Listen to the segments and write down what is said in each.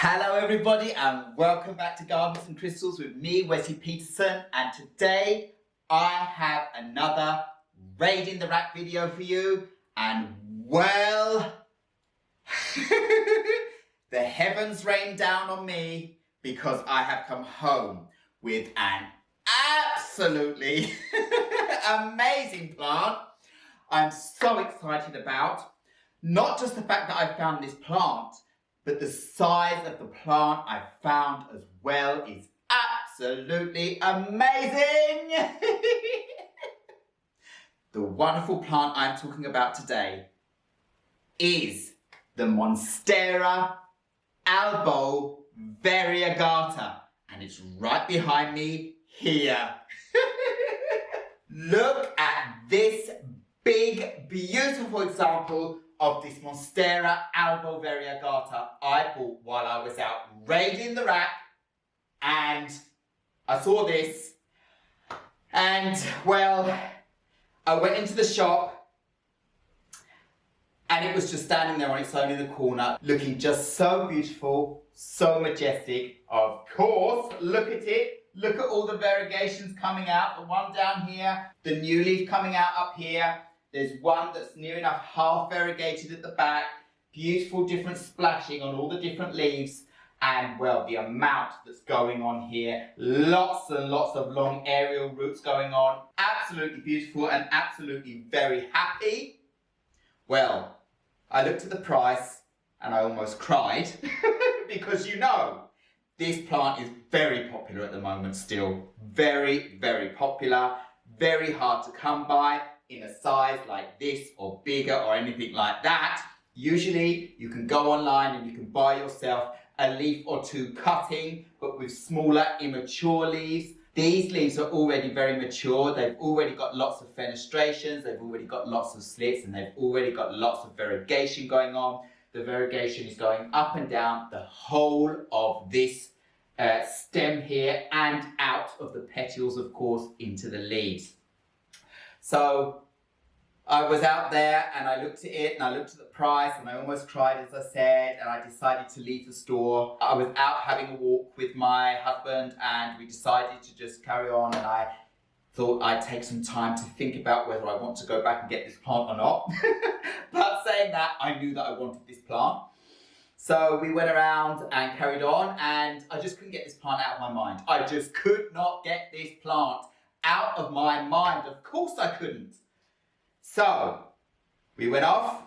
Hello everybody and welcome back to Gardens and Crystals with me, Wesley Peterson, and today I have another Raid in the Rack video for you, and well, the heavens rain down on me because I have come home with an absolutely amazing plant I'm so excited about. Not just the fact that I found this plant, but the size of the plant I found as well is absolutely amazing. The wonderful plant I'm talking about today is the Monstera Albo Variegata, and it's right behind me here. Look at this big, beautiful example of this Monstera Albo Variegata I bought while I was out raiding the rack, and I saw this, and well, I went into the shop and it was just standing there on its own in the corner, looking just so beautiful, so majestic. Of course, look at it. Look at all the variegations coming out. The one down here, the new leaf coming out up here. There's one that's near enough half variegated at the back. Beautiful different splashing on all the different leaves. And well, the amount that's going on here. Lots and lots of long aerial roots going on. Absolutely beautiful and absolutely very happy. Well, I looked at the price and I almost cried because you know, this plant is very popular at the moment still. Very, very popular. Very hard to come by in a size like this or bigger or anything like that. Usually you can go online and you can buy yourself a leaf or two cutting, but with smaller immature leaves. These leaves are already very mature. They've already got lots of fenestrations, they've already got lots of slits, and they've already got lots of variegation going on. The variegation is going up and down the whole of this stem here and out of the petioles, of course, into the leaves. So I was out there and I looked at it and I looked at the price and I almost cried, as I said, and I decided to leave the store. I was out having a walk with my husband and we decided to just carry on, and I thought I'd take some time to think about whether I want to go back and get this plant or not. But saying that, I knew that I wanted this plant. So we went around and carried on, and I just couldn't get this plant out of my mind. I just could not get this plant out of my mind. Of course I couldn't. So we went off,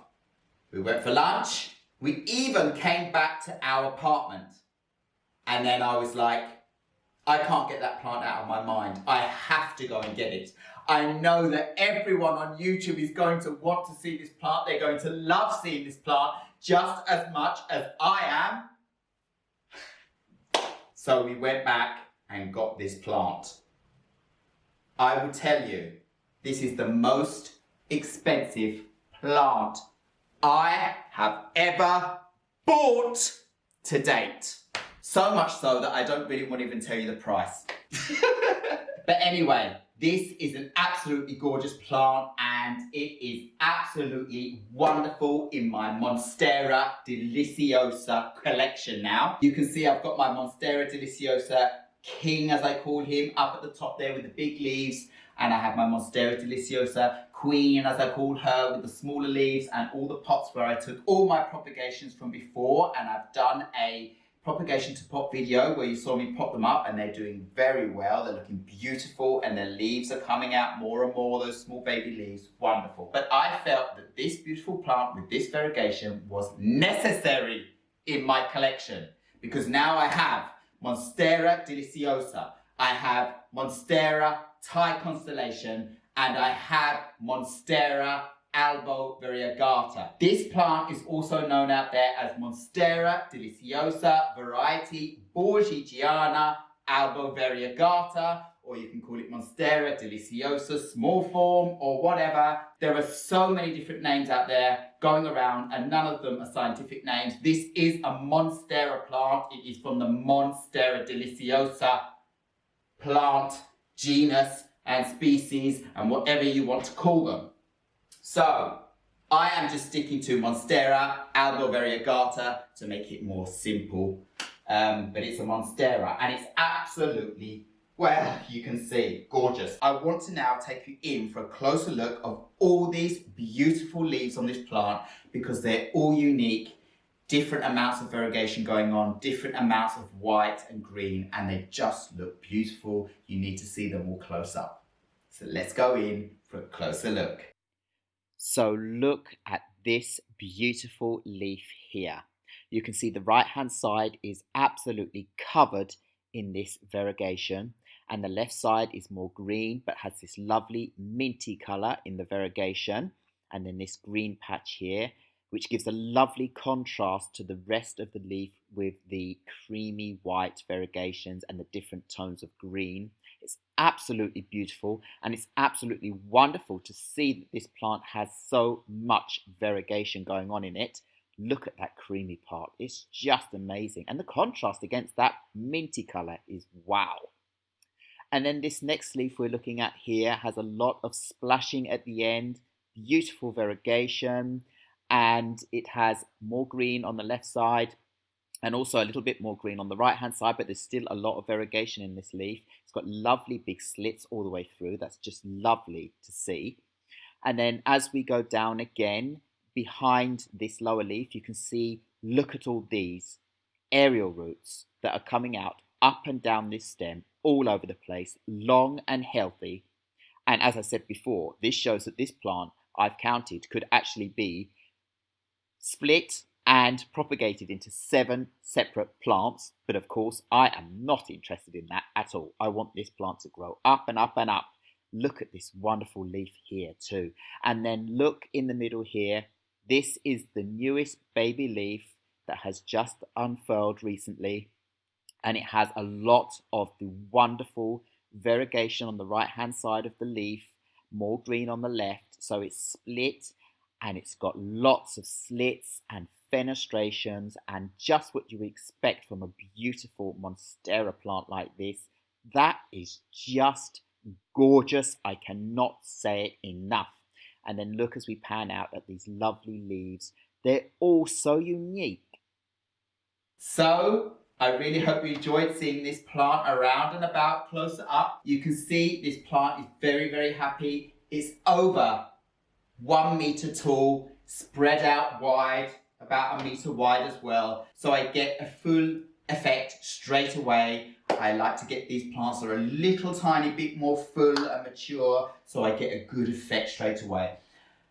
we went for lunch, we even came back to our apartment, and then I was like, I can't get that plant out of my mind. I have to go and get it. I know that everyone on YouTube is going to want to see this plant. They're going to love seeing this plant just as much as I am. So we went back and got this plant. I will tell you, this is the most expensive plant I have ever bought to date. So much so that I don't really want to even tell you the price. But anyway, this is an absolutely gorgeous plant and it is absolutely wonderful in my Monstera Deliciosa collection now. You can see I've got my Monstera Deliciosa King, as I call him, up at the top there with the big leaves. And I have my Monstera Deliciosa Queen, as I call her, with the smaller leaves, and all the pots where I took all my propagations from before, and I've done a propagation to pot video where you saw me pop them up, and they're doing very well. They're looking beautiful and their leaves are coming out more and more, those small baby leaves, wonderful. But I felt that this beautiful plant with this variegation was necessary in my collection, because now I have Monstera Deliciosa, I have Monstera Thai Constellation, and I have Monstera Albo Variegata. This plant is also known out there as Monstera Deliciosa Variety Borsigiana Albo Variegata, or you can call it Monstera Deliciosa Small Form, or whatever. There are so many different names out there going around, and none of them are scientific names. This is a Monstera plant. It is from the Monstera Deliciosa plant genus and species, and whatever you want to call them. So I am just sticking to Monstera Albo Variegata to make it more simple but it's a Monstera and it's absolutely, well, you can see, gorgeous. I want to now take you in for a closer look of all these beautiful leaves on this plant because they're all unique, different amounts of variegation going on, different amounts of white and green, and they just look beautiful. You need to see them all close up. So let's go in for a closer look. So look at this beautiful leaf here. You can see the right hand side is absolutely covered in this variegation, and the left side is more green but has this lovely minty colour in the variegation, and then this green patch here which gives a lovely contrast to the rest of the leaf with the creamy white variegations and the different tones of green. It's absolutely beautiful, and it's absolutely wonderful to see that this plant has so much variegation going on in it. Look at that creamy part. It's just amazing. And the contrast against that minty colour is wow. And then this next leaf we're looking at here has a lot of splashing at the end, beautiful variegation, and it has more green on the left side and also a little bit more green on the right hand side, but there's still a lot of variegation in this leaf. It's got lovely big slits all the way through. That's just lovely to see. And then as we go down again, behind this lower leaf, you can see, look at all these aerial roots that are coming out up and down this stem all over the place, long and healthy. And as I said before, this shows that this plant, I've counted, could actually be split and propagated into 7 separate plants. But of course, I am not interested in that at all. I want this plant to grow up and up and up. Look at this wonderful leaf here too. And then look in the middle here. This is the newest baby leaf that has just unfurled recently. And it has a lot of the wonderful variegation on the right hand side of the leaf, more green on the left. So it's split and it's got lots of slits and fenestrations and just what you expect from a beautiful Monstera plant like this. That is just gorgeous. I cannot say it enough. And then look as we pan out at these lovely leaves. They're all so unique. So I really hope you enjoyed seeing this plant around and about closer up. You can see this plant is very, very happy. It's over 1 meter tall, spread out wide, about 1 meter wide as well. So I get a full effect straight away. I like to get these plants that are a little tiny bit more full and mature, so I get a good effect straight away.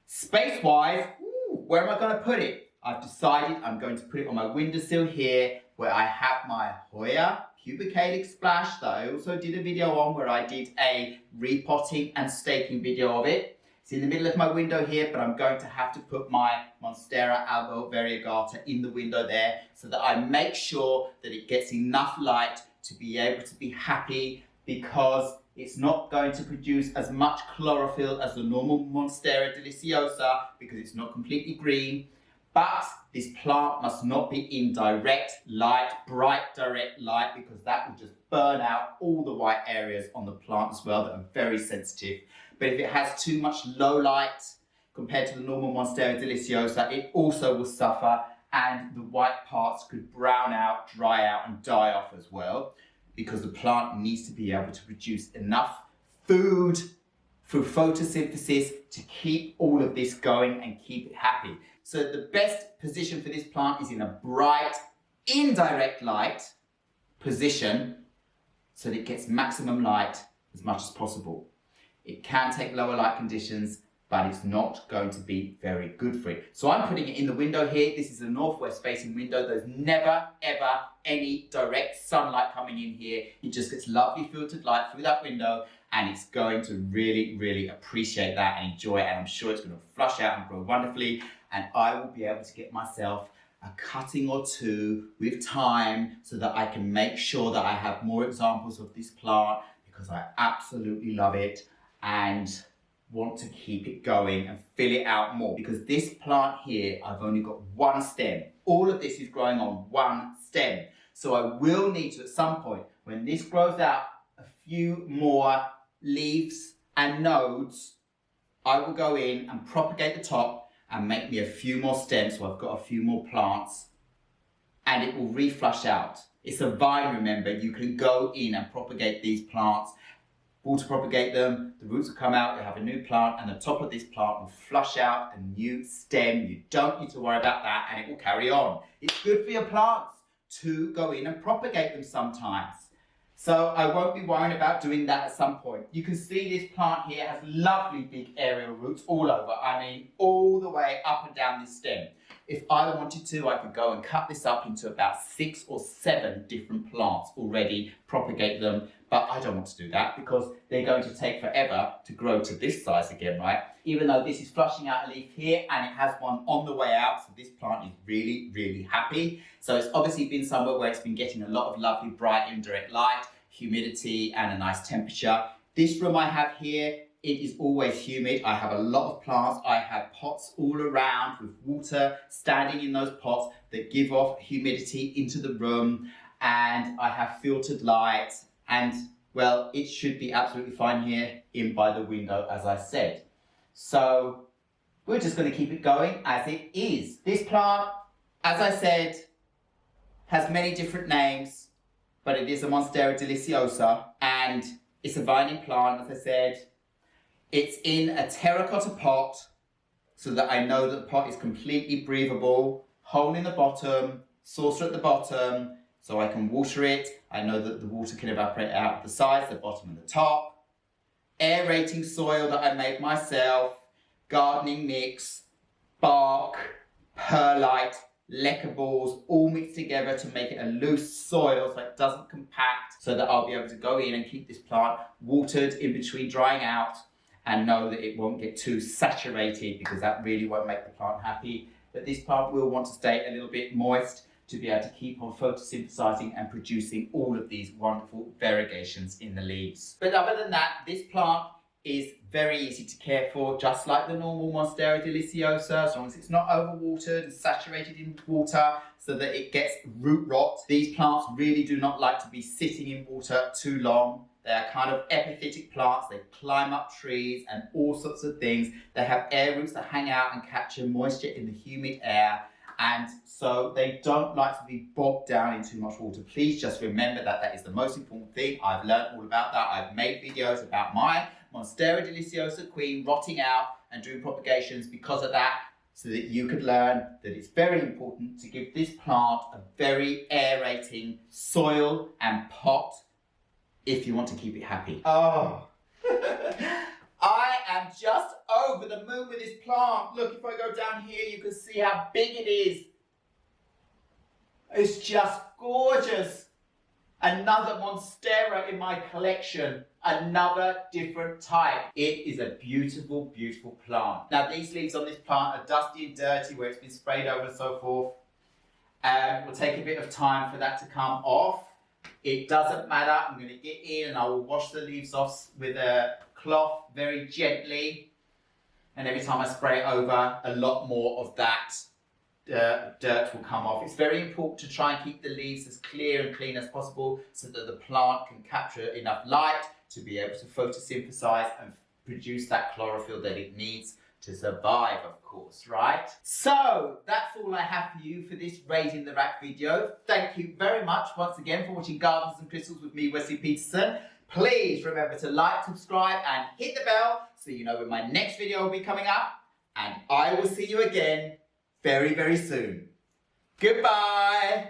Space-wise, where am I going to put it? I've decided I'm going to put it on my windowsill here, where I have my Hoya Cubicalyx splash that I also did a video on, where I did a repotting and staking video of it. It's in the middle of my window here, but I'm going to have to put my Monstera Albo Variegata in the window there so that I make sure that it gets enough light to be able to be happy, because it's not going to produce as much chlorophyll as the normal Monstera deliciosa because it's not completely green. But this plant must not be in direct light, bright direct light, because that will just burn out all the white areas on the plant as well that are very sensitive. But if it has too much low light compared to the normal Monstera deliciosa, it also will suffer, and the white parts could brown out, dry out and die off as well, because the plant needs to be able to produce enough food through photosynthesis to keep all of this going and keep it happy. So the best position for this plant is in a bright, indirect light position so that it gets maximum light as much as possible. It can take lower light conditions, but it's not going to be very good for it. So I'm putting it in the window here. This is a northwest facing window. There's never, ever any direct sunlight coming in here. It just gets lovely filtered light through that window, and it's going to really, really appreciate that and enjoy it. And I'm sure it's going to flush out and grow wonderfully. And I will be able to get myself a cutting or two with time so that I can make sure that I have more examples of this plant, because I absolutely love it and want to keep it going and fill it out more, because this plant here, I've only got 1 stem. All of this is growing on 1 stem. So I will need to, at some point, when this grows out a few more leaves and nodes, I will go in and propagate the top and make me a few more stems, so I've got a few more plants, and it will reflush out. It's a vine, remember. You can go in and propagate these plants, water propagate them, the roots will come out, you'll have a new plant, and the top of this plant will flush out a new stem. You don't need to worry about that, and it will carry on. It's good for your plants to go in and propagate them sometimes. So I won't be worrying about doing that at some point. You can see this plant here has lovely big aerial roots all over. I mean, all the way up and down this stem. If I wanted to, I could go and cut this up into about 6 or 7 different plants already, propagate them, but I don't want to do that because they're going to take forever to grow to this size again, right? Even though this is flushing out a leaf here and it has one on the way out, so this plant is really, really happy. So it's obviously been somewhere where it's been getting a lot of lovely, bright, indirect light, humidity, and a nice temperature. This room I have here, it is always humid. I have a lot of plants. I have pots all around with water standing in those pots that give off humidity into the room. And I have filtered light. And well, it should be absolutely fine here in by the window, as I said. So we're just going to keep it going as it is. This plant, as I said, has many different names, but it is a Monstera deliciosa. And it's a vining plant, as I said. It's in a terracotta pot so that I know that the pot is completely breathable. Hole in the bottom, saucer at the bottom, so I can water it. I know that the water can evaporate out of the sides, the bottom and the top. Aerating soil that I made myself. Gardening mix, bark, perlite, lecker balls, all mixed together to make it a loose soil so it doesn't compact, so that I'll be able to go in and keep this plant watered in between drying out, and know that it won't get too saturated because that really won't make the plant happy. But this plant will want to stay a little bit moist to be able to keep on photosynthesizing and producing all of these wonderful variegations in the leaves. But other than that, this plant is very easy to care for, just like the normal Monstera deliciosa, as long as it's not overwatered and saturated in water so that it gets root rot. These plants really do not like to be sitting in water too long. They are kind of epiphytic plants. They climb up trees and all sorts of things. They have air roots that hang out and capture moisture in the humid air. And so they don't like to be bogged down in too much water. Please just remember that that is the most important thing. I've learned all about that. I've made videos about my Monstera deliciosa queen rotting out and doing propagations because of that, so that you could learn that it's very important to give this plant a very aerating soil and pot if you want to keep it happy. Oh, I am just over the moon with this plant. Look, if I go down here, you can see how big it is. It's just gorgeous. Another Monstera in my collection, another different type. It is a beautiful, beautiful plant. Now, these leaves on this plant are dusty and dirty where it's been sprayed over and so forth. It will take a bit of time for that to come off. It doesn't matter. I'm going to get in and I will wash the leaves off with a cloth very gently. And every time I spray it over, a lot more of that dirt will come off. It's very important to try and keep the leaves as clear and clean as possible so that the plant can capture enough light to be able to photosynthesize and produce that chlorophyll that it needs to survive, of course, right? So that's all I have for you for this Raising the Rack video. Thank you very much once again for watching Gardens and Crystals with me, Wesley Peterson. Please remember to like, subscribe and hit the bell so you know when my next video will be coming up. And I will see you again very, very soon. Goodbye.